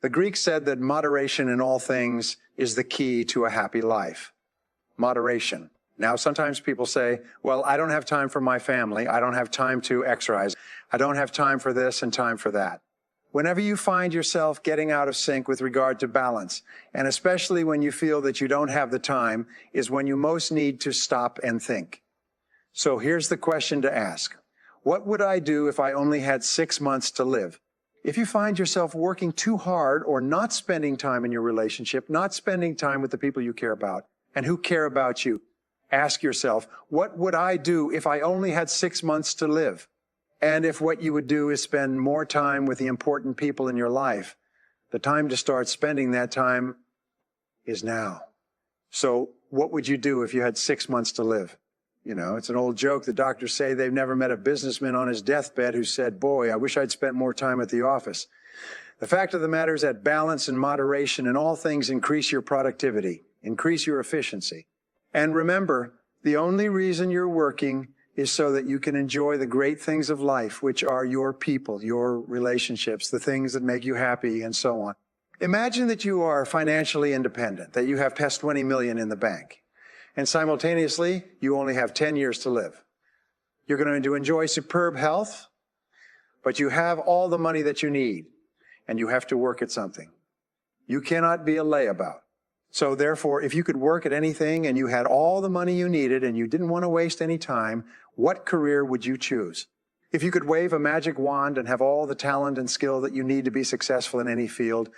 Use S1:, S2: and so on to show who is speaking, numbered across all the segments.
S1: The Greeks said that moderation in all things is the key to a happy life. Moderation. Now, sometimes people say, well, I don't have time for my family. I don't have time to exercise. I don't have time for this and time for that. Whenever you find yourself getting out of sync with regard to balance, and especially when you feel that you don't have the time, is when you most need to stop and think. So here's the question to ask. What would I do if I only had 6 months to live? If you find yourself working too hard or not spending time in your relationship, not spending time with the people you care about and who care about you, ask yourself, what would I do if I only had 6 months to live? And if what you would do is spend more time with the important people in your life, the time to start spending that time is now. So what would you do if you had 6 months to live? You know, it's an old joke. The doctors say they've never met a businessman on his deathbed who said, boy, I wish I'd spent more time at the office. The fact of the matter is that balance and moderation in all things increase your productivity, increase your efficiency. And remember, the only reason you're working is so that you can enjoy the great things of life, which are your people, your relationships, the things that make you happy, and so on. Imagine that you are financially independent, that you have past 20 million in the bank. And simultaneously, you only have 10 years to live. You're going to enjoy superb health, but you have all the money that you need, and you have to work at something. You cannot be a layabout. So therefore, if you could work at anything and you had all the money you needed and you didn't want to waste any time, what career would you choose? If you could wave a magic wand and have all the talent and skill that you need to be successful in any field,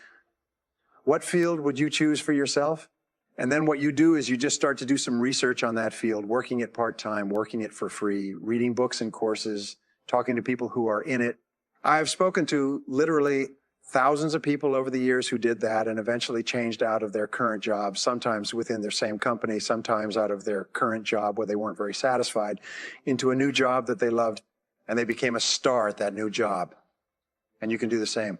S1: what field would you choose for yourself? And then what you do is you just start to do some research on that field, working it part-time, working it for free, reading books and courses, talking to people who are in it. I've spoken to literally thousands of people over the years who did that and eventually changed out of their current jobs, sometimes within their same company, sometimes out of their current job where they weren't very satisfied, into a new job that they loved, and they became a star at that new job. And you can do the same.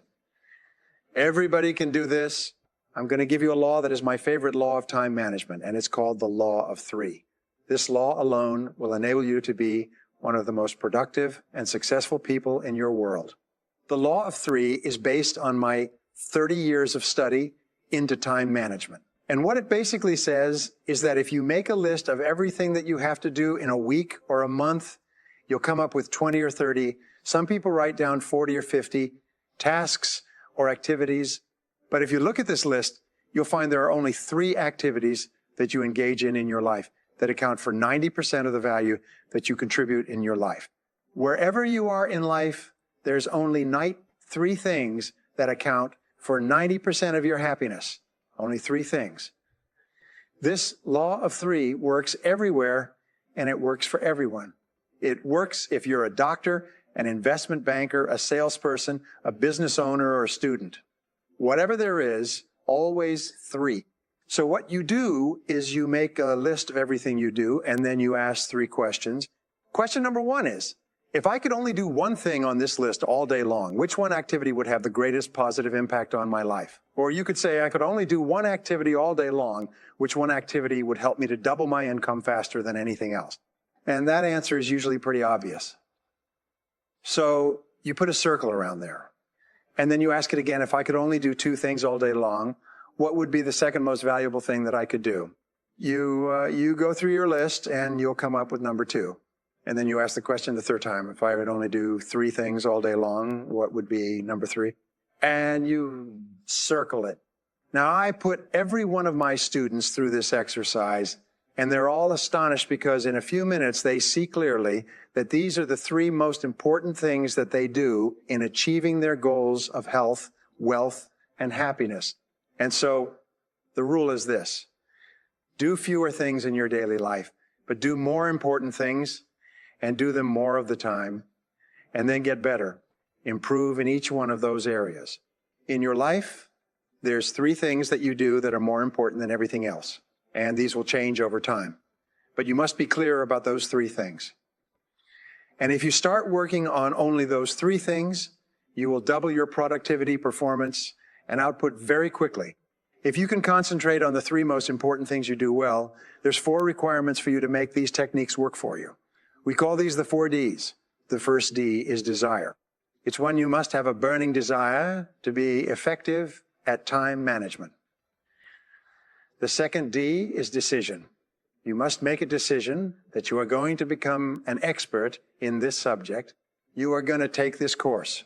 S1: Everybody can do this. I'm going to give you a law that is my favorite law of time management, and it's called the Law of Three. This law alone will enable you to be one of the most productive and successful people in your world. The Law of Three is based on my 30 years of study into time management. And what it basically says is that if you make a list of everything that you have to do in a week or a month, you'll come up with 20 or 30. Some people write down 40 or 50 tasks or activities. But if you look at this list, you'll find there are only 3 activities that you engage in your life that account for 90% of the value that you contribute in your life. Wherever you are in life, there's only 3 things that account for 90% of your happiness. Only 3 things. This law of 3 works everywhere, and it works for everyone. It works if you're a doctor, an investment banker, a salesperson, a business owner, or a student. Whatever there is, always 3. So what you do is you make a list of everything you do, and then you ask 3 questions. Question number 1 is, if I could only do one thing on this list all day long, which one activity would have the greatest positive impact on my life? Or you could say, I could only do one activity all day long, which one activity would help me to double my income faster than anything else? And that answer is usually pretty obvious. So you put a circle around there. And then you ask it again, if I could only do 2 things all day long, what would be the second most valuable thing that I could do? You go through your list and you'll come up with number 2. And then you ask the question the third time, if I would only do 3 things all day long, what would be number 3? And you circle it. Now, I put every one of my students through this exercise, and they're all astonished because in a few minutes they see clearly that these are the 3 most important things that they do in achieving their goals of health, wealth, and happiness. And so the rule is this: do fewer things in your daily life, but do more important things and do them more of the time, and then get better. Improve in each one of those areas. In your life, there's 3 things that you do that are more important than everything else, and these will change over time. But you must be clear about those 3 things. And if you start working on only those 3 things, you will double your productivity, performance, and output very quickly. If you can concentrate on the 3 most important things you do well, there's 4 requirements for you to make these techniques work for you. We call these the 4 Ds. The first D is desire. It's one you must have a burning desire to be effective at time management. The second D is decision. You must make a decision that you are going to become an expert in this subject. You are going to take this course.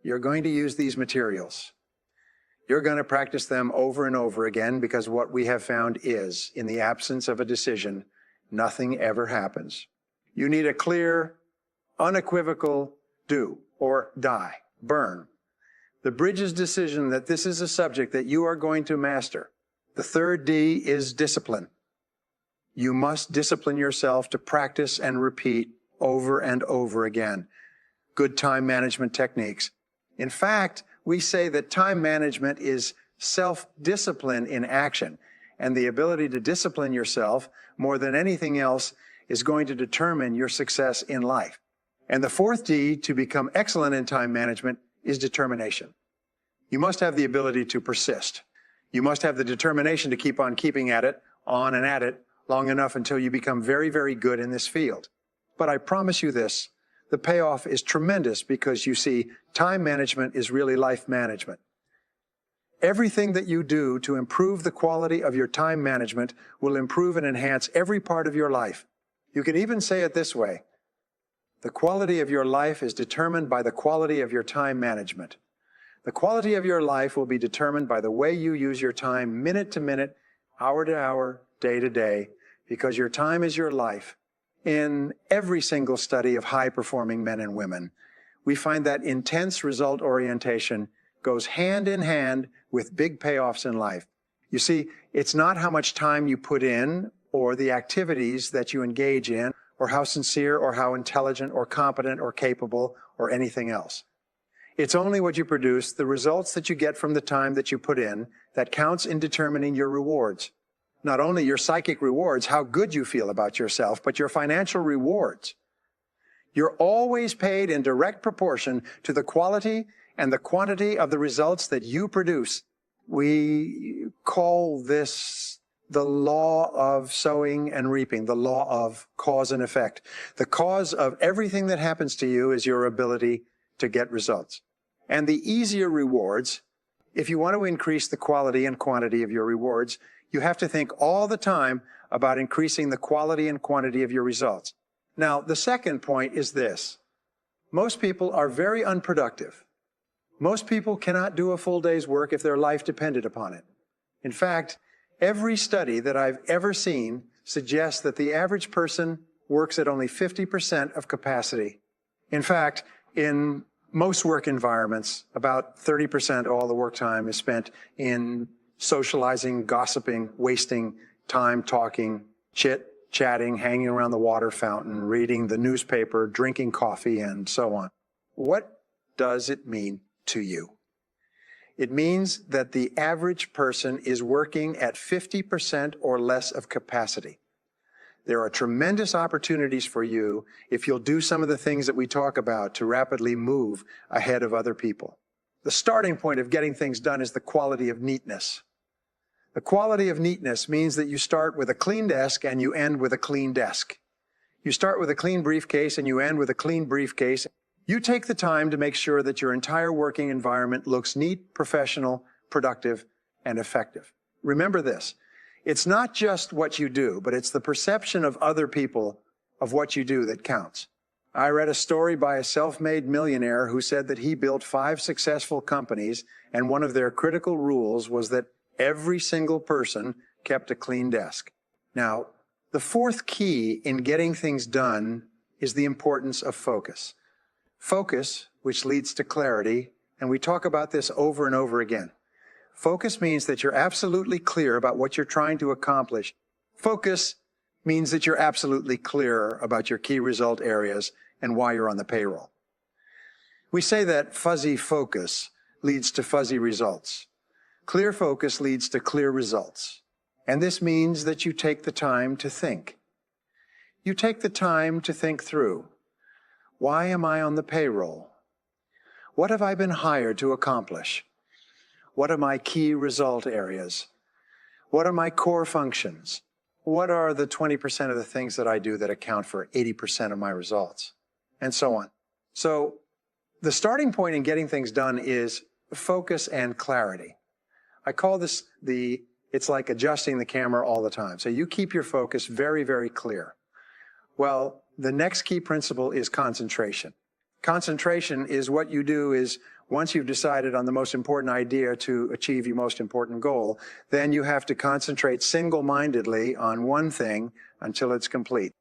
S1: You're going to use these materials. You're going to practice them over and over again, because what we have found is, in the absence of a decision, nothing ever happens. You need a clear, unequivocal do or die, burn. The Bridges decision that this is a subject that you are going to master. The third D is discipline. You must discipline yourself to practice and repeat over and over again good time management techniques. In fact, we say that time management is self-discipline in action, and the ability to discipline yourself more than anything else is going to determine your success in life. And the fourth D, to become excellent in time management, is determination. You must have the ability to persist. You must have the determination to keep on keeping at it, on and at it, long enough until you become very, very good in this field. But I promise you this, the payoff is tremendous, because you see, time management is really life management. Everything that you do to improve the quality of your time management will improve and enhance every part of your life. You can even say it this way: the quality of your life is determined by the quality of your time management. The quality of your life will be determined by the way you use your time minute to minute, hour to hour, day to day, because your time is your life. In every single study of high-performing men and women, we find that intense result orientation goes hand in hand with big payoffs in life. You see, it's not how much time you put in or the activities that you engage in, or how sincere or how intelligent or competent or capable or anything else. It's only what you produce, the results that you get from the time that you put in, that counts in determining your rewards. Not only your psychic rewards, how good you feel about yourself, but your financial rewards. You're always paid in direct proportion to the quality and the quantity of the results that you produce. We call this the law of sowing and reaping, the law of cause and effect. The cause of everything that happens to you is your ability to get results. And the easier rewards, if you want to increase the quality and quantity of your rewards, you have to think all the time about increasing the quality and quantity of your results. Now, the second point is this. Most people are very unproductive. Most people cannot do a full day's work if their life depended upon it. In fact, every study that I've ever seen suggests that the average person works at only 50% of capacity. In fact, in most work environments, about 30% of all the work time is spent in socializing, gossiping, wasting time talking, chatting, hanging around the water fountain, reading the newspaper, drinking coffee, and so on. What does it mean to you? It means that the average person is working at 50% or less of capacity. There are tremendous opportunities for you if you'll do some of the things that we talk about to rapidly move ahead of other people. The starting point of getting things done is the quality of neatness. The quality of neatness means that you start with a clean desk and you end with a clean desk. You start with a clean briefcase and you end with a clean briefcase. You take the time to make sure that your entire working environment looks neat, professional, productive, and effective. Remember this. It's not just what you do, but it's the perception of other people of what you do that counts. I read a story by a self-made millionaire who said that he built 5 successful companies, and one of their critical rules was that every single person kept a clean desk. Now, the fourth key in getting things done is the importance of focus. Focus, which leads to clarity, and we talk about this over and over again. Focus means that you're absolutely clear about what you're trying to accomplish. Focus means that you're absolutely clear about your key result areas and why you're on the payroll. We say that fuzzy focus leads to fuzzy results. Clear focus leads to clear results. And this means that you take the time to think. You take the time to think through. Why am I on the payroll? What have I been hired to accomplish? What are my key result areas? What are my core functions? What are the 20% of the things that I do that account for 80% of my results? And so on. So the starting point in getting things done is focus and clarity. I call this it's like adjusting the camera all the time. So you keep your focus very, very clear. Well, the next key principle is concentration. Concentration is what you do is once you've decided on the most important idea to achieve your most important goal, then you have to concentrate single-mindedly on one thing until it's complete.